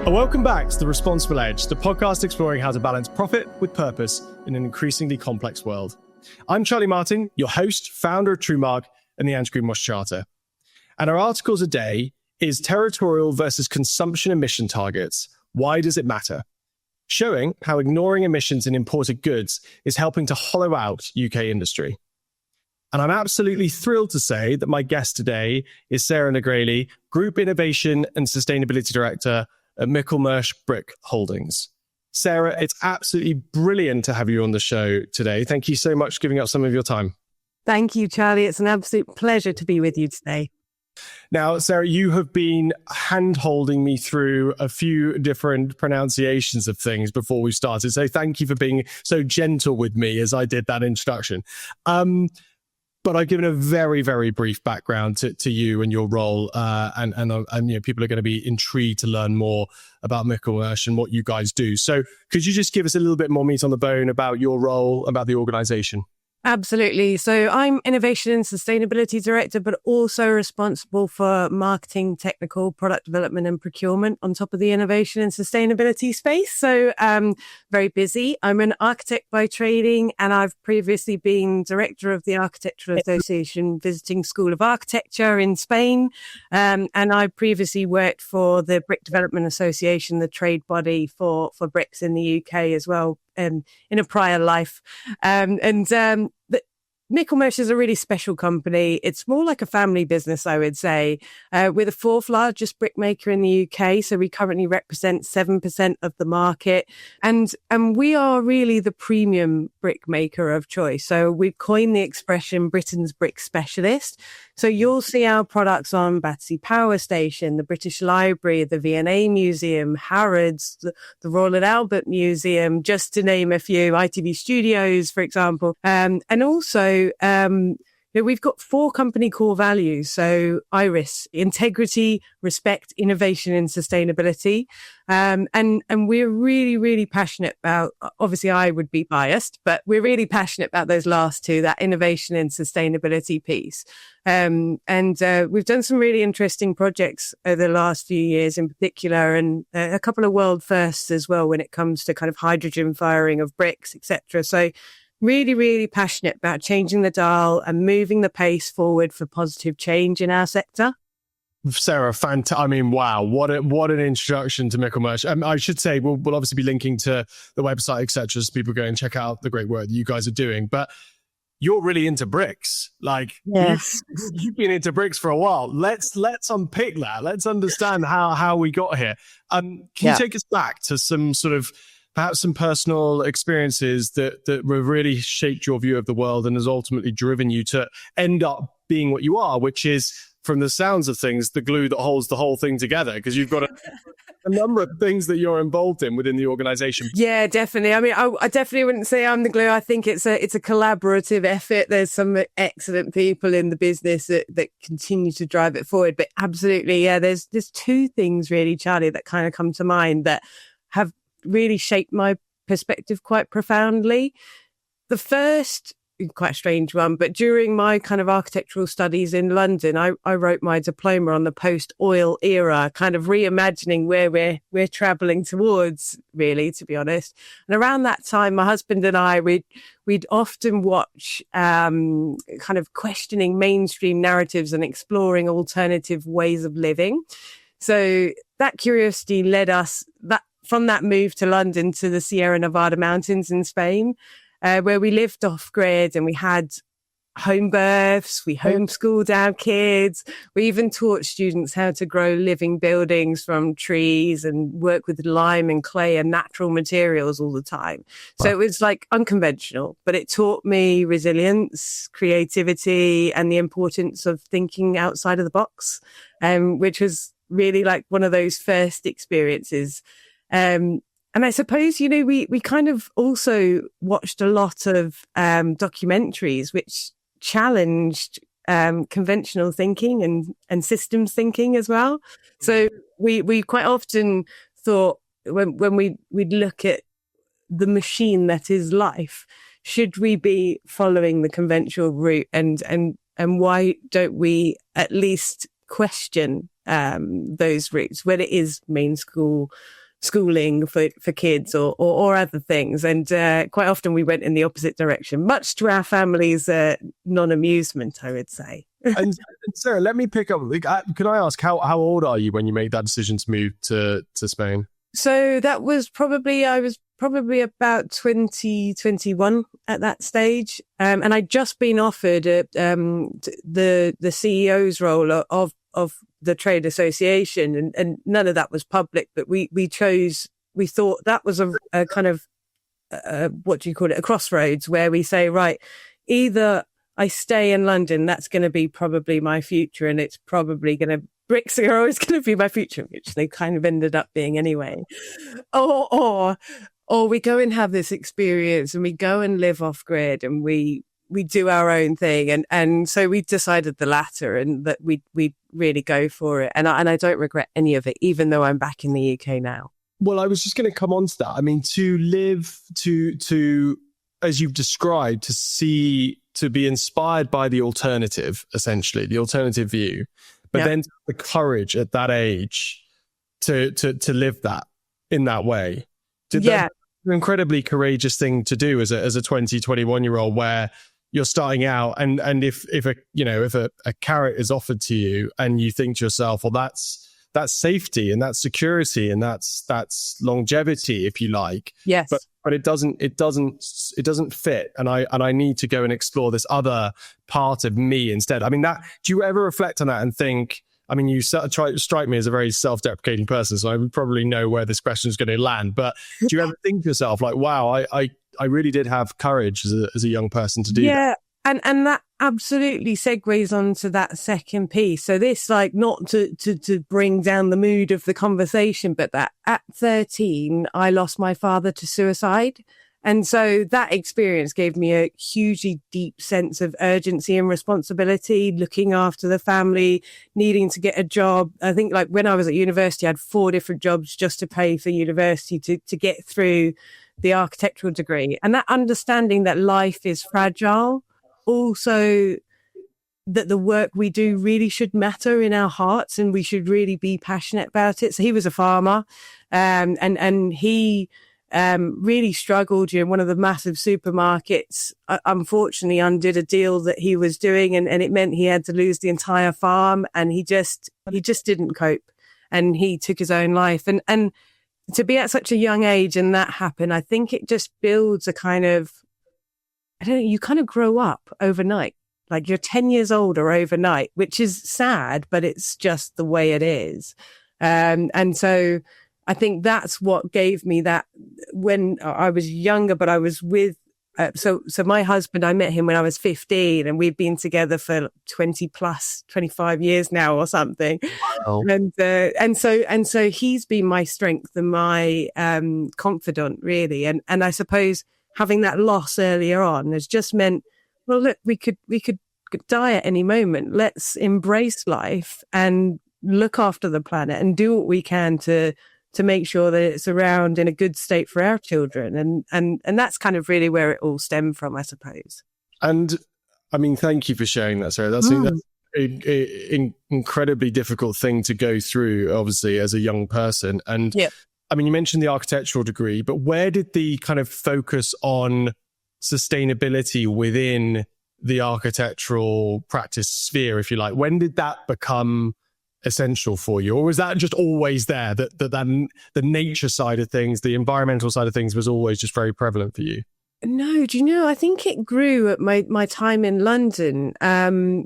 Welcome back to The Responsible Edge, the podcast exploring how to balance profit with purpose in an increasingly complex world. I'm Charlie Martin, your host, founder of TrueMark and the Michelmersh Charter. And our article today is Territorial versus Consumption Emission Targets. Why does it matter? Showing how ignoring emissions in imported goods is helping to hollow out UK industry. And I'm absolutely thrilled to say that my guest today is Sarah Le Gresley, Group Innovation and Sustainability Director at Michelmersh Brick Holdings. Sarah, it's absolutely brilliant to have you on the show today. Thank you so much for giving up some of your time. Thank you, Charlie. It's an absolute pleasure to be with you today. Now, Sarah, you have been hand-holding me through a few different pronunciations of things before we started. So thank you for being so gentle with me as I did that introduction. But I've given a very, very brief background to you and your role, and you know, people are going to be intrigued to learn more about Michelmersh and what you guys do. So could you just give us a little bit more meat on the bone about your role, about the organization? Absolutely. So I'm Innovation and Sustainability Director, but also responsible for marketing, technical, product development and procurement on top of the innovation and sustainability space. So very busy. I'm an architect by training, and I've previously been director of the Architectural Association Visiting School of Architecture in Spain. And I previously worked for the Brick Development Association, the trade body for bricks in the UK as well. In a prior life. Michelmersh is a really special company. It's more like a family business, I would say. We're the fourth largest brick maker in the UK, so we currently represent 7% of the market. And we are really the premium brick maker of choice. So we've coined the expression Britain's brick specialist. So you'll see our products on Battersea Power Station, the British Library, the V&A Museum, Harrods, the Royal and Albert Museum, just to name a few, ITV Studios, for example. And also, we've got 4 company core values. So IRIS, integrity, respect, innovation, and sustainability. And we're really, really passionate about, obviously I would be biased, but we're really passionate about those last two, that innovation and sustainability piece. We've done some really interesting projects over the last few years in particular, and a couple of world firsts as well when it comes to kind of hydrogen firing of bricks, etc. So really, really passionate about changing the dial and moving the pace forward for positive change in our sector. Sarah, I mean, wow, what an introduction to Michelmersh. I should say we'll obviously be linking to the website, etc., so people go and check out the great work that you guys are doing. But you're really into bricks. Like, yes. you've been into bricks for a while. Let's unpick that. Let's understand how we got here. Can you take us back to some sort of perhaps some personal experiences that have really shaped your view of the world and has ultimately driven you to end up being what you are, which is, from the sounds of things, the glue that holds the whole thing together, because you've got a number of things that you're involved in within the organization. Yeah, definitely. I mean, I definitely wouldn't say I'm the glue. I think it's a collaborative effort. There's some excellent people in the business that continue to drive it forward. But absolutely, yeah, there's 2 things really, Charlie, that kind of come to mind that have really shaped my perspective quite profoundly. The first, quite a strange one, but during my kind of architectural studies in London, I wrote my diploma on the post-oil era, kind of reimagining where we're traveling towards, really, to be honest. And around that time, my husband and I, we'd often watch kind of questioning mainstream narratives and exploring alternative ways of living. So that curiosity led us from that move to London to the Sierra Nevada mountains in Spain, where we lived off grid and we had home births, we homeschooled our kids. We even taught students how to grow living buildings from trees and work with lime and clay and natural materials all the time. So it was like unconventional, but it taught me resilience, creativity, and the importance of thinking outside of the box, which was really like one of those first experiences. And I suppose, we kind of also watched a lot of documentaries which challenged conventional thinking and systems thinking as well. So we quite often thought when we'd look at the machine that is life, should we be following the conventional route, and why don't we at least question those routes, whether it is schooling for kids or other things. And quite often we went in the opposite direction, much to our family's non-amusement, I would say. And Sarah, let me pick up. Can I ask how old are you when you made that decision to move to Spain? So that was I was probably about 21 at that stage. And I'd just been offered the CEO's role of the trade association, and none of that was public, but we thought that was a kind of, what do you call it? A crossroads where we say, right, either I stay in London, that's going to be probably my future, and it's probably bricks are always going to be my future, which they kind of ended up being anyway. Or we go and have this experience and we go and live off grid and we do our own thing. And so we decided the latter, and that we really go for it. And I don't regret any of it, even though I'm back in the UK now. Well, I was just going to come on to that. I mean, to live, to as you've described, to be inspired by the alternative, essentially, the alternative view, but then the courage at that age to live that in that way. That's an incredibly courageous thing to do as a 21-year-old, where you're starting out, and if a carrot is offered to you and you think to yourself, well, that's safety and that's security and that's longevity, if you like. Yes. But it doesn't fit, and I need to go and explore this other part of me instead. I mean, do you ever reflect on that and think? I mean, you strike me as a very self-deprecating person, so I would probably know where this question is going to land. But do you ever think to yourself, like, wow, I really did have courage as a young person to do that? Yeah, and that absolutely segues onto that second piece. So this, like, not to bring down the mood of the conversation, but that at 13, I lost my father to suicide. And so that experience gave me a hugely deep sense of urgency and responsibility, looking after the family, needing to get a job. I think, like, when I was at university, I had 4 different jobs just to pay for university to get through the architectural degree. And that understanding that life is fragile, also that the work we do really should matter in our hearts and we should really be passionate about it. So he was a farmer, and he really struggled in one of the massive supermarkets. Unfortunately, undid a deal that he was doing, and it meant he had to lose the entire farm, and he just didn't cope, and he took his own life. And to be at such a young age and that happen, I think it just builds a kind of, I don't know, you kind of grow up overnight. Like, you're 10 years older overnight, which is sad, but it's just the way it is. And so I think that's what gave me that when I was younger, but I was with, so my husband, I met him when I was 15, and we've been together for 25 years now or something. Wow. And so he's been my strength and my confidant, really. And I suppose having that loss earlier on has just meant, well, look, we could die at any moment. Let's embrace life and look after the planet and do what we can to make sure that it's around in a good state for our children. And that's kind of really where it all stemmed from, I suppose. And I mean, thank you for sharing that, Sarah. That's an incredibly difficult thing to go through, obviously, as a young person. And I mean, you mentioned the architectural degree, but where did the kind of focus on sustainability within the architectural practice sphere, if you like, when did that become essential for you? Or was that just always there, that the nature side of things, the environmental side of things was always just very prevalent for you? No, do you know, I think it grew at my time in London,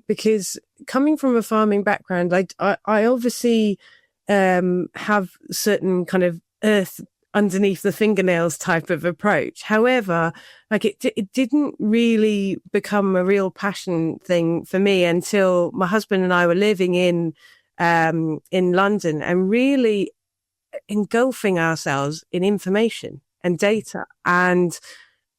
because coming from a farming background, I obviously have certain kind of earth underneath the fingernails type of approach. However, like it didn't really become a real passion thing for me until my husband and I were living in London and really engulfing ourselves in information and data and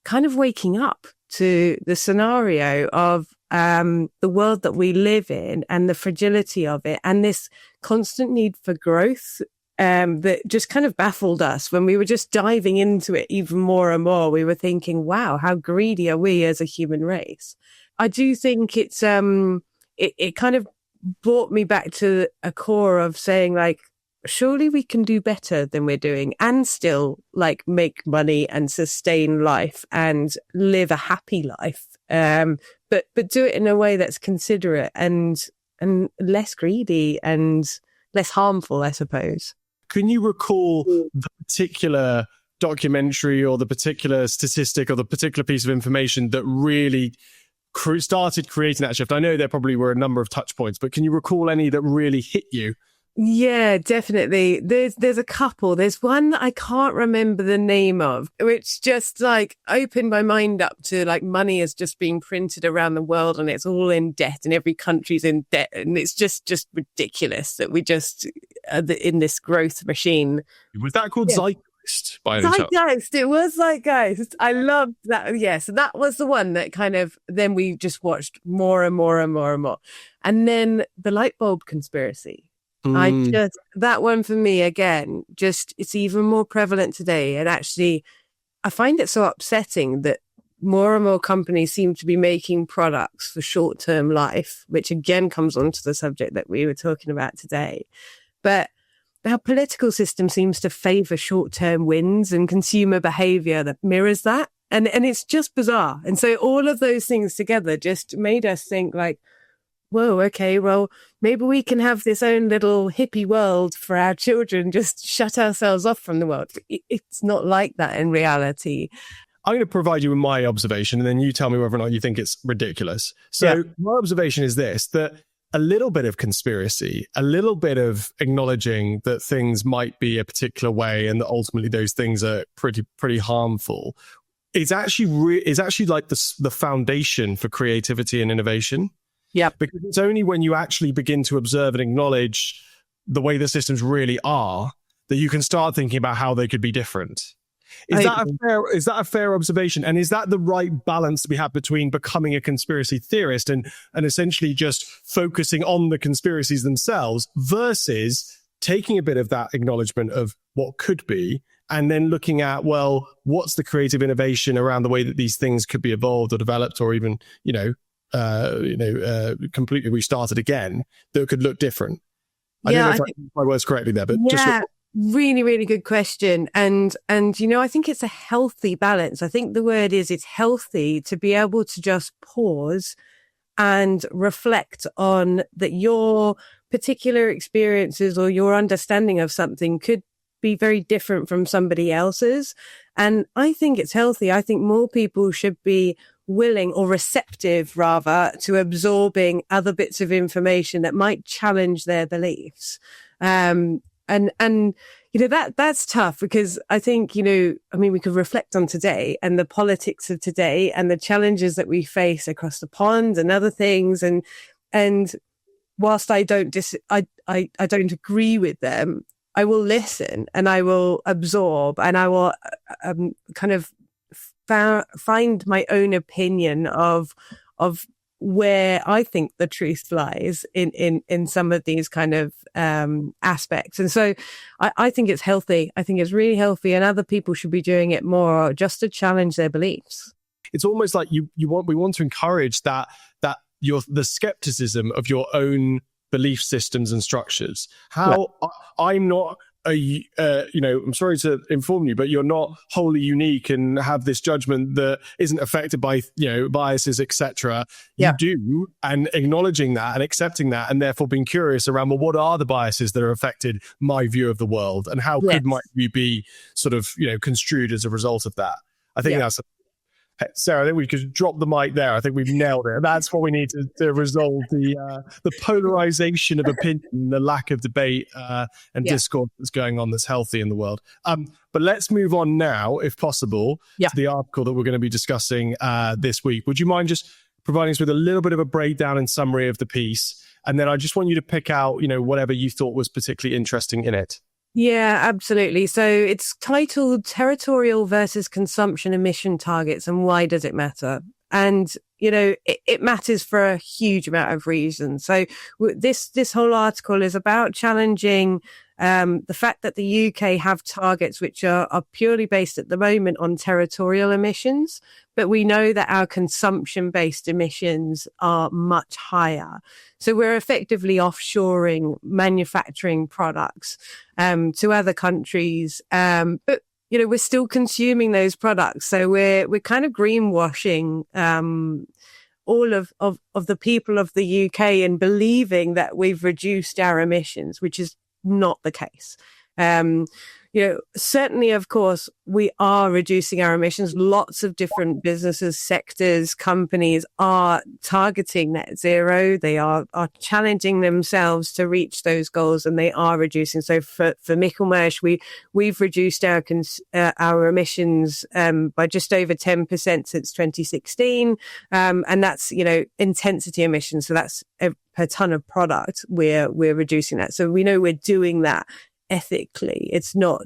kind of waking up to the scenario of the world that we live in and the fragility of it and this constant need for growth that just kind of baffled us when we were just diving into it even more and more. We were thinking, wow, how greedy are we as a human race? I do think it's it kind of brought me back to a core of saying, like, surely we can do better than we're doing and still like make money and sustain life and live a happy life. But do it in a way that's considerate and less greedy and less harmful, I suppose. Can you recall the particular documentary or the particular statistic or the particular piece of information that really started creating that shift? I know there probably were a number of touch points, but can you recall any that really hit you? Yeah, definitely. There's a couple. There's one that I can't remember the name of, which just like opened my mind up to like money is just being printed around the world and it's all in debt and every country's in debt. And it's just ridiculous that we just are in this growth machine. Was that called Zeitgeist? Zeitgeist. It was Zeitgeist. I loved that. Yes. And that was the one that kind of, then we just watched more and more and more and more. And then the light bulb conspiracy. That one for me, again, just it's even more prevalent today. And actually, I find it so upsetting that more and more companies seem to be making products for short-term life, which again comes onto the subject that we were talking about today. But our political system seems to favor short-term wins and consumer behavior that mirrors that. And it's just bizarre. And so all of those things together just made us think like, whoa, okay, well, maybe we can have this own little hippie world for our children, just shut ourselves off from the world. It's not like that in reality. I'm going to provide you with my observation, and then you tell me whether or not you think it's ridiculous. So my observation is this, that a little bit of conspiracy, a little bit of acknowledging that things might be a particular way and that ultimately those things are pretty harmful, is actually like the foundation for creativity and innovation. Yeah, because it's only when you actually begin to observe and acknowledge the way the systems really are that you can start thinking about how they could be different. Is that a fair observation? And is that the right balance to be had between becoming a conspiracy theorist and essentially just focusing on the conspiracies themselves versus taking a bit of that acknowledgement of what could be and then looking at, well, what's the creative innovation around the way that these things could be evolved or developed or even, completely restarted again that could look different? I don't know if I used my words correctly there, but really, really good question. And I think it's a healthy balance. I think the word is it's healthy to be able to just pause and reflect on that your particular experiences or your understanding of something could be very different from somebody else's. And I think it's healthy. I think more people should be willing or receptive rather to absorbing other bits of information that might challenge their beliefs. And that's tough because I think, we could reflect on today and the politics of today and the challenges that we face across the pond and other things. And whilst I don't agree with them, I will listen and I will absorb and I will kind of find my own opinion of where I think the truth lies in some of these kind of aspects. And so I think it's healthy. I think it's really healthy and other people should be doing it more just to challenge their beliefs. It's almost like we want to encourage that the skepticism of your own belief systems and structures. I'm not I'm sorry to inform you, but you're not wholly unique and have this judgment that isn't affected by, biases, etc. You do, and acknowledging that and accepting that, and therefore being curious around, well, what are the biases that have affected my view of the world, and how could my view be sort of, construed as a result of that? I think that's. Sarah, I think we could drop the mic there. I think we've nailed it. That's what we need to resolve the polarization of opinion, the lack of debate and discourse that's going on that's healthy in the world. But let's move on now, if possible, to the article that we're going to be discussing this week. Would you mind just providing us with a little bit of a breakdown and summary of the piece? And then I just want you to pick out, whatever you thought was particularly interesting in it. Yeah, absolutely. So it's titled Territorial versus Consumption Emission Targets and Why Does It Matter? And, it matters for a huge amount of reasons. So this whole article is about challenging The fact that the UK have targets which are purely based at the moment on territorial emissions, but we know that our consumption-based emissions are much higher. So we're effectively offshoring manufacturing products to other countries, but we're still consuming those products. So we're kind of greenwashing all of the people of the UK and believing that we've reduced our emissions, which is not the case. Certainly, of course, we are reducing our emissions. Lots of different businesses, sectors, companies are targeting net zero. They are challenging themselves to reach those goals, and they are reducing. So for Michelmersh, we've reduced our emissions by just over 10% since 2016, and that's intensity emissions. So that's per ton of product. We're reducing that. So we know we're doing that ethically. It's not,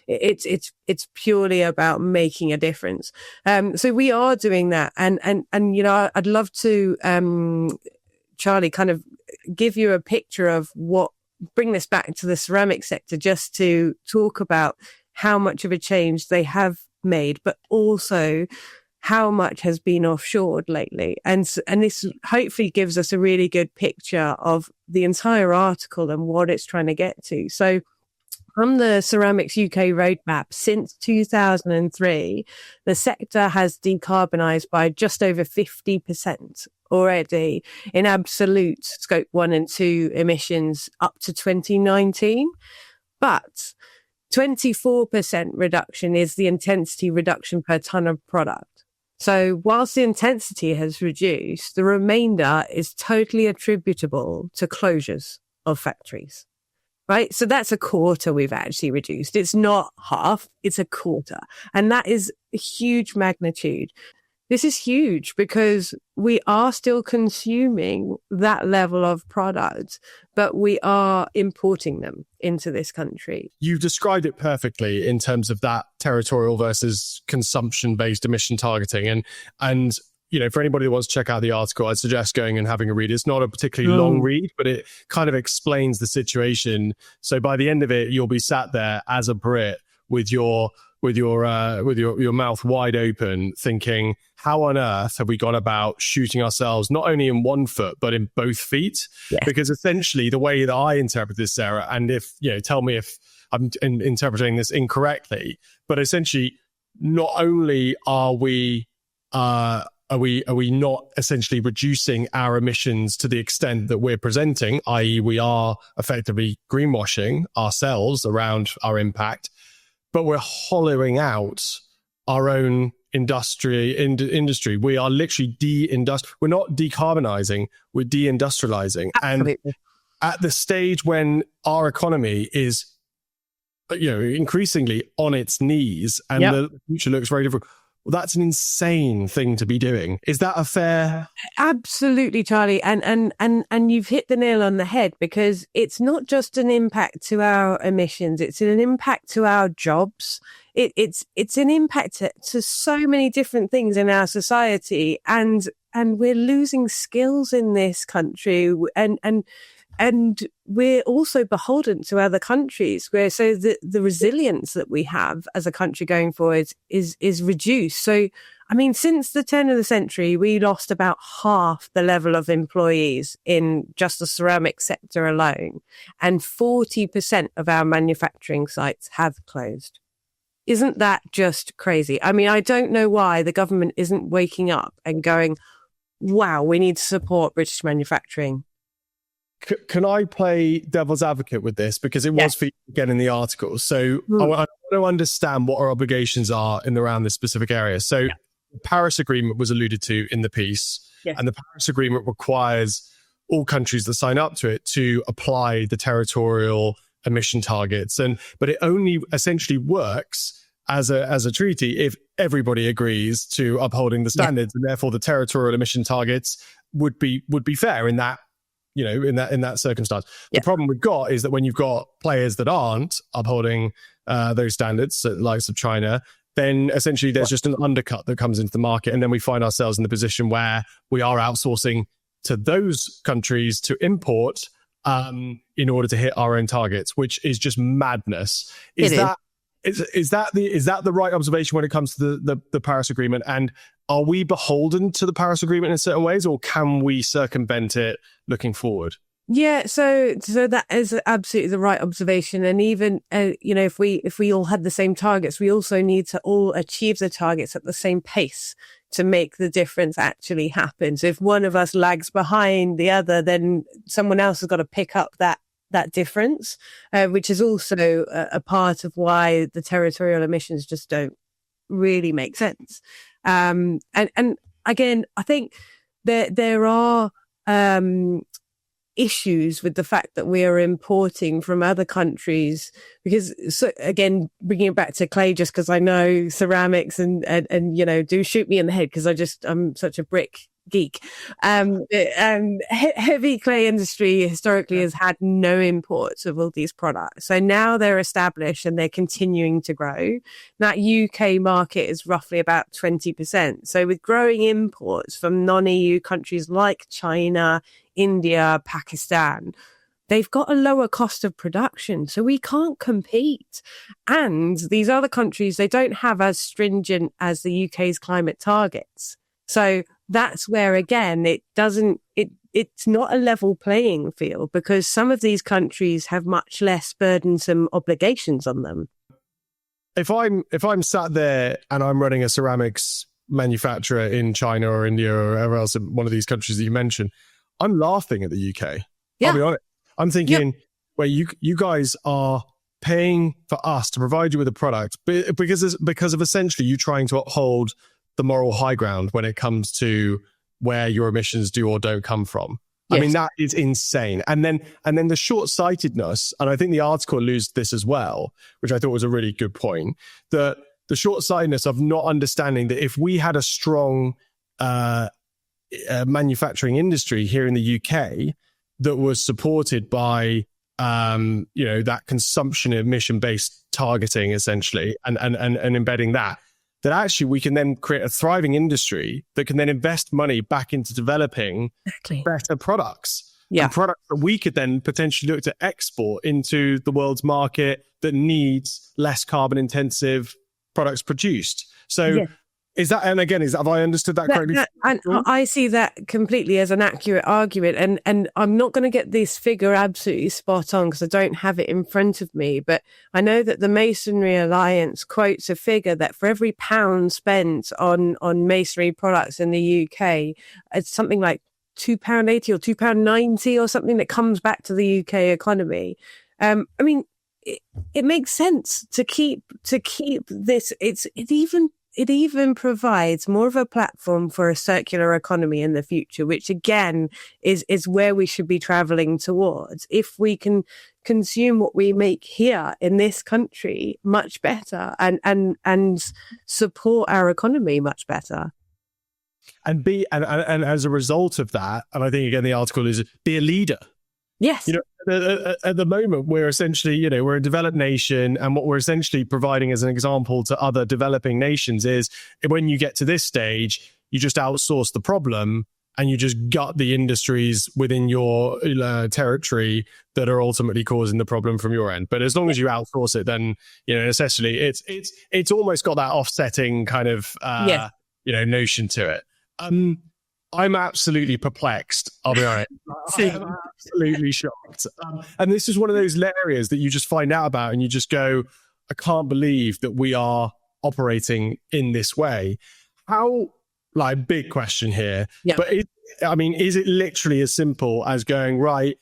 it's purely about making a difference. So we are doing that. And, I'd love to, Charlie, kind of give you a picture of bring this back to the ceramic sector, just to talk about how much of a change they have made, but also how much has been offshored lately. And this hopefully gives us a really good picture of the entire article and what it's trying to get to. So from the Ceramics UK roadmap, since 2003, the sector has decarbonised by just over 50% already in absolute scope 1 and 2 emissions up to 2019. But 24% reduction is the intensity reduction per tonne of product. So whilst the intensity has reduced, the remainder is totally attributable to closures of factories, right? So that's a quarter we've actually reduced. It's not half, it's a quarter. And that is a huge magnitude. This is huge because we are still consuming that level of product, but we are importing them into this country. You've described it perfectly in terms of that territorial versus consumption-based emission targeting. And for anybody that wants to check out the article, I'd suggest going and having a read. It's not a particularly long read, but it kind of explains the situation. So by the end of it, you'll be sat there as a Brit with your mouth wide open, thinking, how on earth have we gone about shooting ourselves not only in one foot but in both feet? Yeah. Because essentially, the way that I interpret this, Sarah, and if tell me if I'm interpreting this incorrectly, but essentially, not only are we not essentially reducing our emissions to the extent that we're presenting, i.e., we are effectively greenwashing ourselves around our impact, but we're hollowing out our own industry. We are literally we're not decarbonizing, we're deindustrializing. Absolutely. And at the stage when our economy is, increasingly on its knees and the future looks very different, well, that's an insane thing to be doing. Is that a fair? Absolutely, Charlie. And you've hit the nail on the head, because it's not just an impact to our emissions. It's an impact to our jobs. It's an impact to so many different things in our society. And we're losing skills in this country. And we're also beholden to other countries, so the resilience that we have as a country going forward is reduced. So, I mean, since the turn of the century, we lost about half the level of employees in just the ceramic sector alone, and 40% of our manufacturing sites have closed. Isn't that just crazy? I mean, I don't know why the government isn't waking up and going, wow, we need to support British manufacturing. Can I play devil's advocate with this? Because it was featured again in the article. So I want to understand what our obligations are around this specific area. So the Paris Agreement was alluded to in the piece, and the Paris Agreement requires all countries that sign up to it to apply the territorial emission targets. But it only essentially works as a treaty if everybody agrees to upholding the standards, and therefore the territorial emission targets would be fair in that. In that circumstance. The problem we've got is that when you've got players that aren't upholding those standards, so the likes of China, then essentially there's just an undercut that comes into the market. And then we find ourselves in the position where we are outsourcing to those countries to import in order to hit our own targets, which is just madness. Is that the right observation when it comes to the Paris Agreement? And are we beholden to the Paris Agreement in certain ways, or can we circumvent it looking forward? Yeah, so that is absolutely the right observation. And even, if we all had the same targets, we also need to all achieve the targets at the same pace to make the difference actually happen. So if one of us lags behind the other, then someone else has got to pick up that difference, which is also a part of why the territorial emissions just don't really make sense. And again, I think there are issues with the fact that we are importing from other countries, because, so again, bringing it back to clay, just because I know ceramics and do shoot me in the head because I'm such a brick geek. Heavy clay industry historically has had no imports of all these products. So now they're established and they're continuing to grow. That UK market is roughly about 20%. So with growing imports from non-EU countries like China, India, Pakistan, they've got a lower cost of production, so we can't compete. And these other countries, they don't have as stringent as the UK's climate targets. So that's where, again, it's not a level playing field, because some of these countries have much less burdensome obligations on them. If I'm sat there and I'm running a ceramics manufacturer in China or India or wherever else, in one of these countries that you mentioned, I'm laughing at the UK. Yeah. I'll be honest. I'm thinking, well, you guys are paying for us to provide you with a product because of essentially you trying to uphold the moral high ground when it comes to where your emissions do or don't come from. Yes. I mean, that is insane. And then the short-sightedness, and I think the article alludes to this as well, which I thought was a really good point, the short-sightedness of not understanding that if we had a strong manufacturing industry here in the UK that was supported by that consumption emission-based targeting essentially and embedding that actually we can then create a thriving industry that can then invest money back into developing better products. And products that we could then potentially look to export into the world's market that needs less carbon intensive products produced. So is that, and again, have I understood that correctly? And I see that completely as an accurate argument. And I'm not going to get this figure absolutely spot on because I don't have it in front of me. But I know that the Masonry Alliance quotes a figure that for every £1 spent on masonry products in the UK, it's something like £2.80 or £2.90 or something that comes back to the UK economy. I mean, it makes sense to keep this. It even provides more of a platform for a circular economy in the future, which again is where we should be traveling towards. If we can consume what we make here in this country much better and support our economy much better. And as a result of that, and I think again the article is be a leader. Yes. At the moment, we're essentially, we're a developed nation, and what we're essentially providing as an example to other developing nations is when you get to this stage, you just outsource the problem and you just gut the industries within your territory that are ultimately causing the problem from your end. But as long as you outsource it, then, essentially it's almost got that offsetting kind of, notion to it. I'm absolutely perplexed. I'll be honest. I'm absolutely shocked. And this is one of those areas that you just find out about and you just go, I can't believe that we are operating in this way. How, big question here. Yeah. But is it literally as simple as going, right,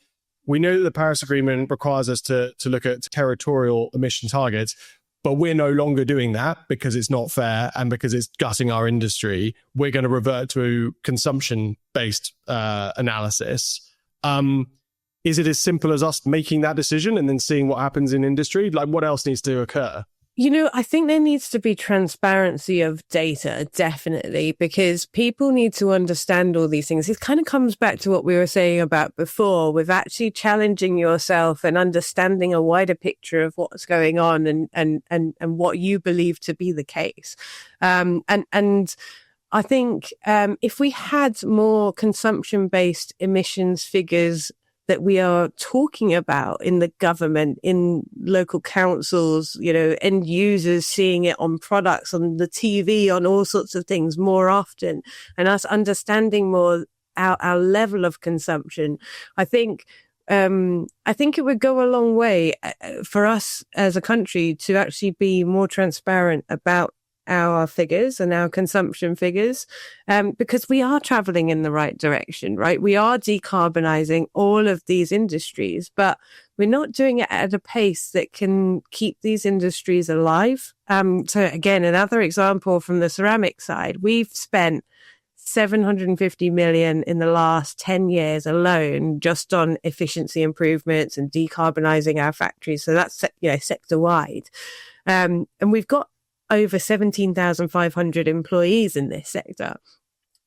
we know that the Paris Agreement requires us to look at territorial emission targets, but we're no longer doing that because it's not fair and because it's gutting our industry. We're going to revert to consumption-based analysis. Is it as simple as us making that decision and then seeing what happens in industry? What else needs to occur? I think there needs to be transparency of data, definitely, because people need to understand all these things. It kind of comes back to what we were saying about before, with actually challenging yourself and understanding a wider picture of what's going on and what you believe to be the case. And I think if we had more consumption-based emissions figures that we are talking about in the government, in local councils, end users seeing it on products, on the TV, on all sorts of things more often, and us understanding more our level of consumption. I think it would go a long way for us as a country to actually be more transparent about our figures and our consumption figures, because we are traveling in the right direction, right? We are decarbonizing all of these industries, but we're not doing it at a pace that can keep these industries alive. So again, another example from the ceramic side, we've spent 750 million in the last 10 years alone just on efficiency improvements and decarbonizing our factories. So that's, sector wide. And we've got over 17,500 employees in this sector.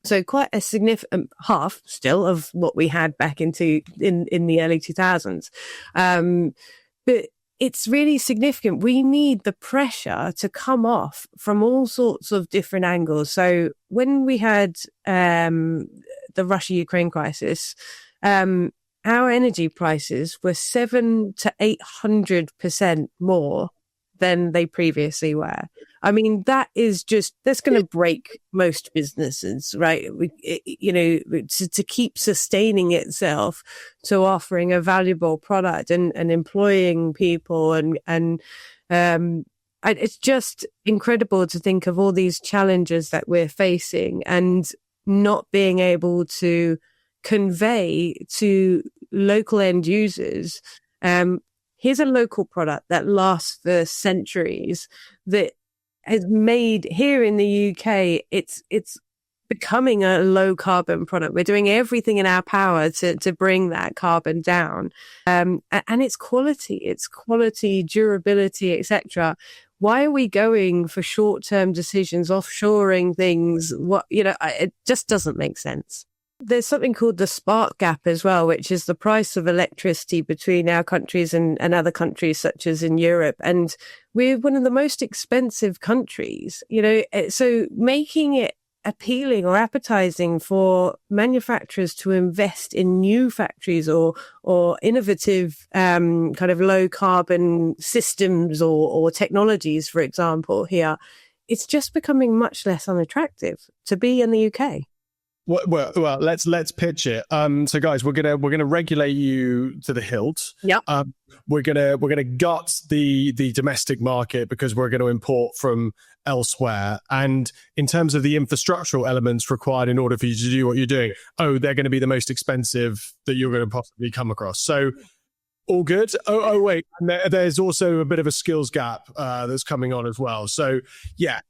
So quite a significant half still of what we had back in the early 2000s. But it's really significant. We need the pressure to come off from all sorts of different angles. So when we had the Russia-Ukraine crisis, our energy prices were 700 to 800% more than they previously were. I mean, that's going to break most businesses, right? To keep sustaining itself, to offering a valuable product and employing people. It's just incredible to think of all these challenges that we're facing and not being able to convey to local end users, here's a local product that lasts for centuries, that has made here in the UK, it's becoming a low carbon product. We're doing everything in our power to bring that carbon down. And it's quality, durability, etc. Why are we going for short-term decisions, offshoring things? It just doesn't make sense. There's something called the spark gap as well, which is the price of electricity between our countries and other countries, such as in Europe. And we're one of the most expensive countries, so making it appealing or appetizing for manufacturers to invest in new factories or innovative kind of low carbon systems or technologies, for example, here, it's just becoming much less unattractive to be in the UK. Well, let's pitch it. So guys, we're gonna regulate you to the hilt. Yeah. We're gonna gut the domestic market because we're going to import from elsewhere. And in terms of the infrastructural elements required in order for you to do what you're doing, they're going to be the most expensive that you're going to possibly come across. So all good. Oh wait, and there's also a bit of a skills gap that's coming on as well. So yeah.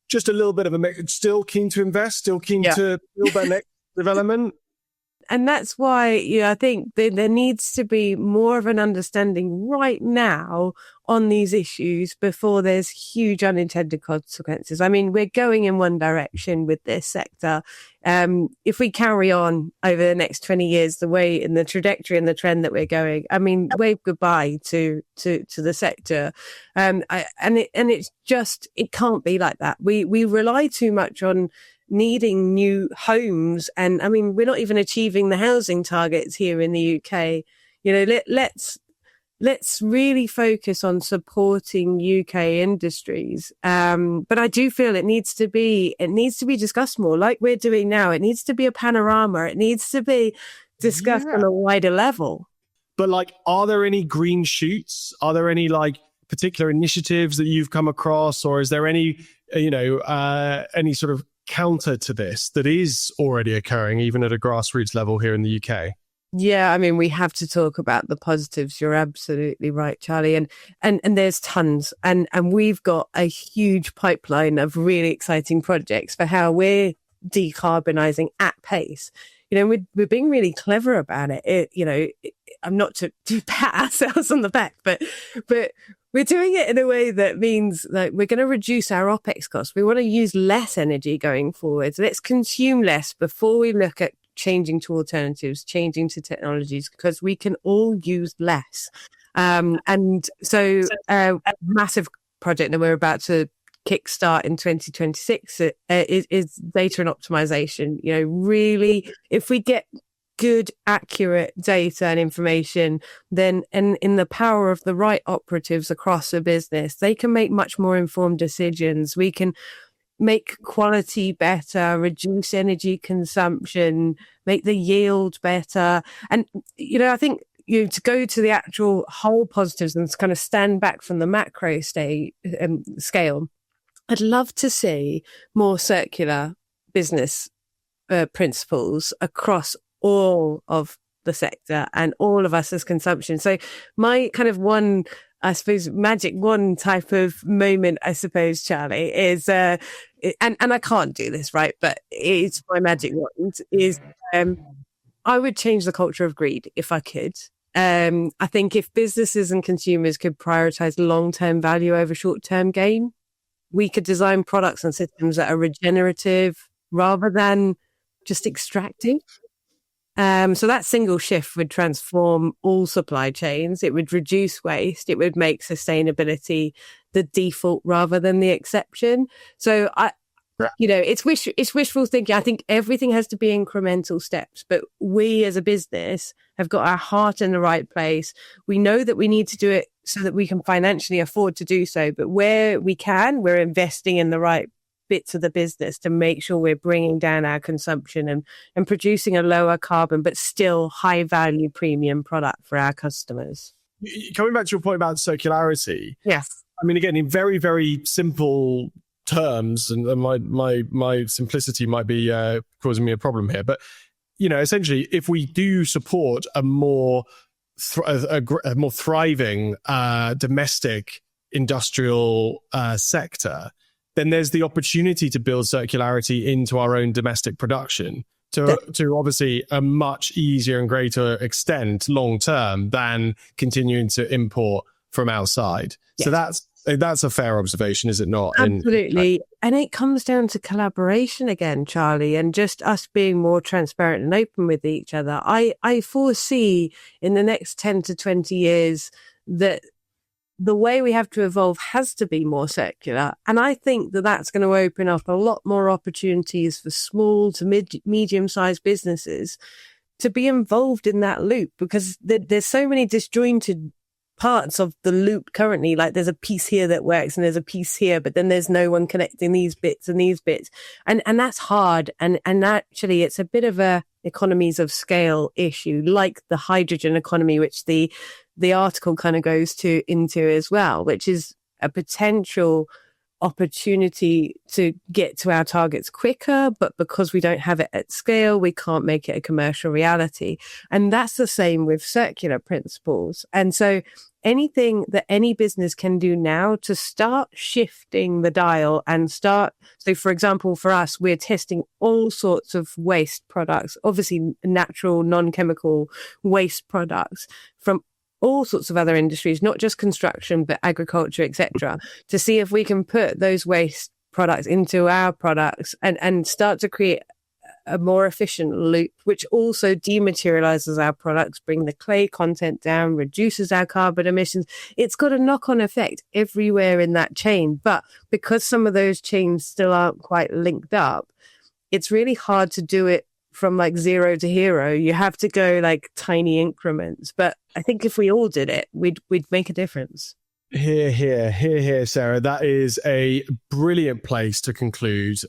Just a little bit of a mix. Still keen to invest, still keen to build that next development. And that's why I think there needs to be more of an understanding right now on these issues before there's huge unintended consequences. I mean, we're going in one direction with this sector. If we carry on over the next 20 years, the way in the trajectory and the trend that we're going, I mean, wave goodbye to the sector. It's just, it can't be like that. We rely too much on needing new homes. And I mean, we're not even achieving the housing targets here in the UK. Let's really focus on supporting UK industries. But I do feel it needs to be discussed more, like we're doing now. It needs to be a panorama. It needs to be discussed on a wider level. But are there any green shoots? Are there any particular initiatives that you've come across, or is there any, any sort of counter to this that is already occurring even at a grassroots level here in the UK? Yeah, I mean, we have to talk about the positives. You're absolutely right, Charlie. And there's tons. And we've got a huge pipeline of really exciting projects for how we're decarbonizing at pace. We're being really clever about it. I'm not to pat ourselves on the back, but we're doing it in a way that means that we're going to reduce our OPEX costs. We want to use less energy going forward. So let's consume less before we look at changing to alternatives, changing to technologies, because we can all use less. And so a massive project that we're about to kickstart in 2026 is data and optimization. Really, if we get good, accurate data and information, then in the power of the right operatives across the business, they can make much more informed decisions. We can make quality better, reduce energy consumption, make the yield better. And, I think, to go to the actual whole positives and kind of stand back from the macro scale, I'd love to see more circular business principles across all of the sector and all of us as consumption. So my kind of one, I suppose, magic one type of moment, I suppose, Charlie, is, and I can't do this, right? But it's my magic wand is, I would change the culture of greed if I could. I think if businesses and consumers could prioritize long-term value over short-term gain, we could design products and systems that are regenerative rather than just extractive. So that single shift would transform all supply chains. It would reduce waste. It would make sustainability the default rather than the exception. So it's wishful thinking. I think everything has to be incremental steps, but we as a business have got our heart in the right place. We know that we need to do it so that we can financially afford to do so. But where we can, we're investing in the right bits of the business to make sure we're bringing down our consumption and producing a lower carbon, but still high value premium product for our customers. Coming back to your point about circularity. Yes. I mean, again, in very, very simple terms, and my simplicity might be causing me a problem here, but essentially, if we do support a more thriving domestic industrial sector, then there's the opportunity to build circularity into our own domestic production to obviously a much easier and greater extent long term than continuing to import from outside. Yes. So that's a fair observation, is it not? Absolutely. And it comes down to collaboration again, Charlie, and just us being more transparent and open with each other. I foresee in the next 10 to 20 years that the way we have to evolve has to be more circular. And I think that that's going to open up a lot more opportunities for small to medium-sized businesses to be involved in that loop, because there's so many disjointed parts of the loop currently. Like there's a piece here that works and there's a piece here, but then there's no one connecting these bits and these bits. And that's hard. And actually it's a bit of a economies of scale issue, like the hydrogen economy, which the article kind of goes into as well, which is a potential opportunity to get to our targets quicker, but because we don't have it at scale, we can't make it a commercial reality. And that's the same with circular principles. And so anything that any business can do now to start shifting the dial and so for example, for us, we're testing all sorts of waste products, obviously natural, non-chemical waste products from all sorts of other industries, not just construction, but agriculture, etc., to see if we can put those waste products into our products and start to create a more efficient loop, which also dematerializes our products, bring the clay content down, reduces our carbon emissions. It's got a knock-on effect everywhere in that chain. But because some of those chains still aren't quite linked up, it's really hard to do it from like zero to hero. You have to go like tiny increments. But I think if we all did it, we'd make a difference. Here, Sarah. That is a brilliant place to conclude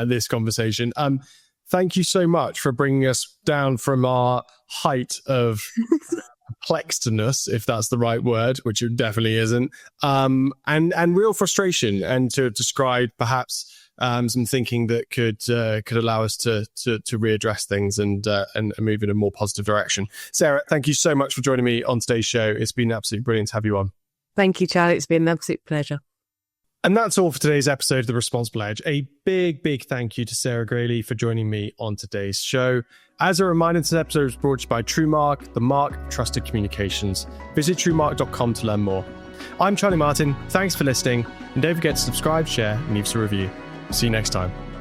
this conversation. Thank you so much for bringing us down from our height of perplexedness, if that's the right word, which it definitely isn't, and real frustration, and to describe perhaps some thinking that could allow us to readdress things and move in a more positive direction. Sarah, thank you so much for joining me on today's show. It's been absolutely brilliant to have you on. Thank you, Charlie. It's been an absolute pleasure. And that's all for today's episode of The Responsible Edge. A big thank you to Sarah Gresley for joining me on today's show. As a reminder, this episode was brought to you by TrueMark, the mark of trusted communications. Visit truemark.com to learn more. I'm Charlie Martin. Thanks for listening. And don't forget to subscribe, share, and leave us a review. See you next time.